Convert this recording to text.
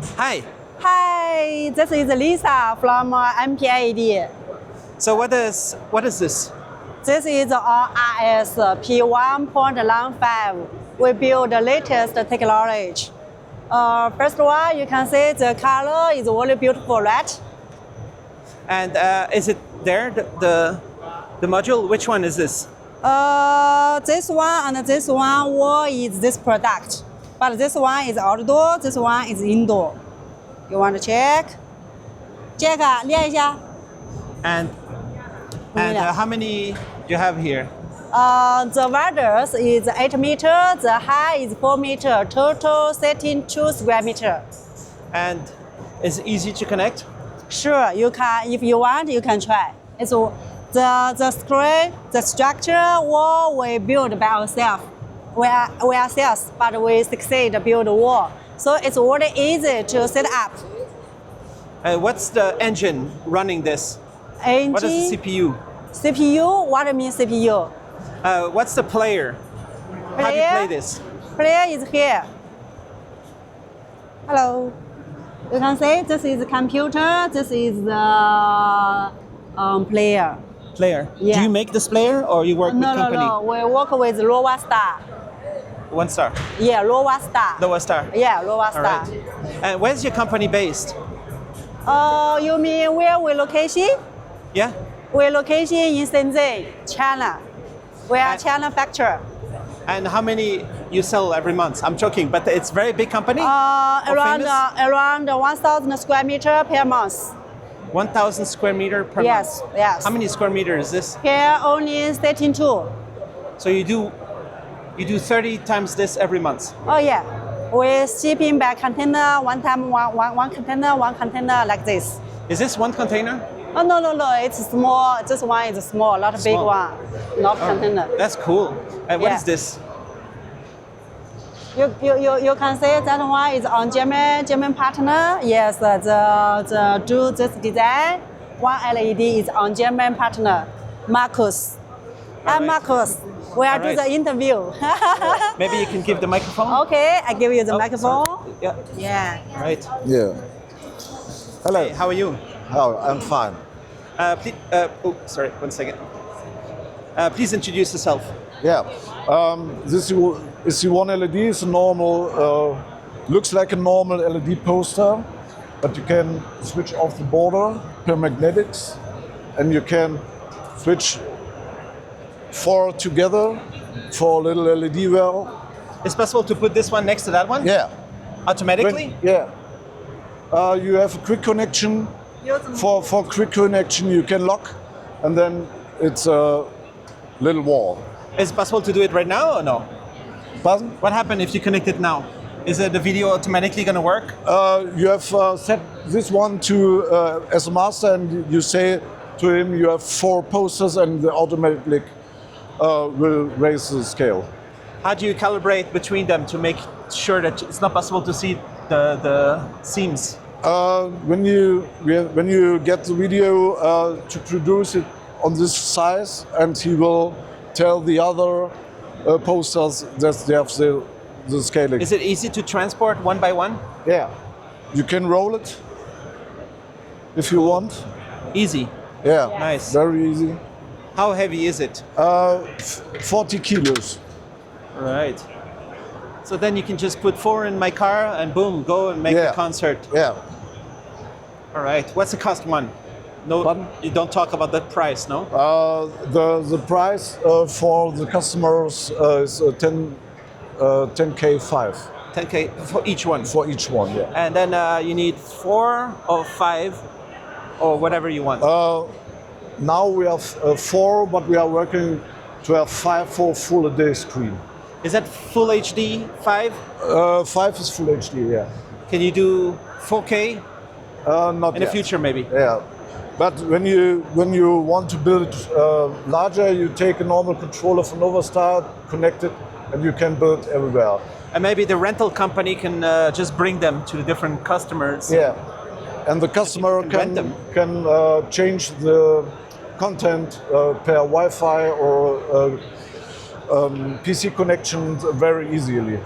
Hi. Hi, this is Lisa from MPLED. So what is this? This is our ISE p1.15. We build the latest technology. First one, you can see the color is very beautiful, right? And is it there, the module? Which one is this? This one and this one all is this product. But this one is outdoor, this one is indoor. You want to check? Check 练一下。 And how many do you have here? The width is 8 meter, the height is 4 meter, total 32 square meter. And is it easy to connect? Sure, you can, if you want, you can try. It's the screen, the structure, all we build by ourselves. We are sales, but we succeed to build a wall. So it's very easy to set up. What's the engine running this? Engine, What is the CPU? CPU, what do you mean CPU? What's the player? How do you play this? Player is here. Hello. You can see this is the computer, this is the player. Player. Yeah. Do you make this player or you work with company? No, we work with NovaStar. NovaStar. Yeah, NovaStar. NovaStar. Yeah, NovaStar. All right. And where's your company based? You mean where we location? Yeah. We location in Shenzhen, China. We are China factory. And how many you sell every month? I'm joking, but it's very big company. Around 1,000 square meter per month. 1,000 square meter per Yes, month. yes. How many square meters is this? Here only 32. So you do 30 times this every month. Oh yeah. We shipping by container, one time one container like this. Is this one container? Oh no, it's small. This one is small, not a big Small. one, not container. That's cool. And what Yeah. is this? You can say that one is on German partner. Yes, the do this design. One LED is on German partner, Marcus. I'm right. Marcus. We are All do right. the interview. Maybe you can give the microphone? Okay, I give you the Oh, microphone. sorry. Yeah. Yeah. Right. Yeah. Hello. Hey, how are you? How? I'm fine. Sorry, 1 second. Please introduce yourself. Yeah. This is You1 LED. It's a normal, looks like a normal LED poster, but you can switch off the border per magnetics, and you can switch 4 together for a little LED well. It's possible to put this one next to that one? Yeah. Automatically? Yeah. You have a quick connection. For quick connection, you can lock, and then it's a little wall. Is it possible to do it right now or no? Pardon? What happened if you connect it now? Is the video automatically going to work? You have set this one to as a master, and you say to him you have 4 posters, and the automatically will raise the scale. How do you calibrate between them to make sure that it's not possible to see the seams? When you get the video to produce it on this size, and he will tell the other posters that they have the scaling. Is it easy to transport one by one? Yeah. You can roll it if you want. Easy. Yeah. Nice. Very easy. How heavy is it? 40 kilos. Right. So then you can just put 4 in my car and boom, go and make Yeah. a concert. Yeah. All right. What's the cost one? No, Pardon? you don't talk about the price, no? The price for the customers is 10K 5 10K for each one. for each one. Yeah. And then you need 4 or 5 or whatever you want. Now we have 4, but we are working to have 5 for full HD screen. Is that full HD 5? 5 is full HD. Yeah. Can you do 4K Not in yet. the future maybe? Yeah. But when you want to build it larger, you take a normal controller from NovaStar, connect it, and you can build everywhere. And maybe the rental company can just bring them to different customers. Yeah, and the customer can rent can change the content per Wi-Fi or PC connection very easily.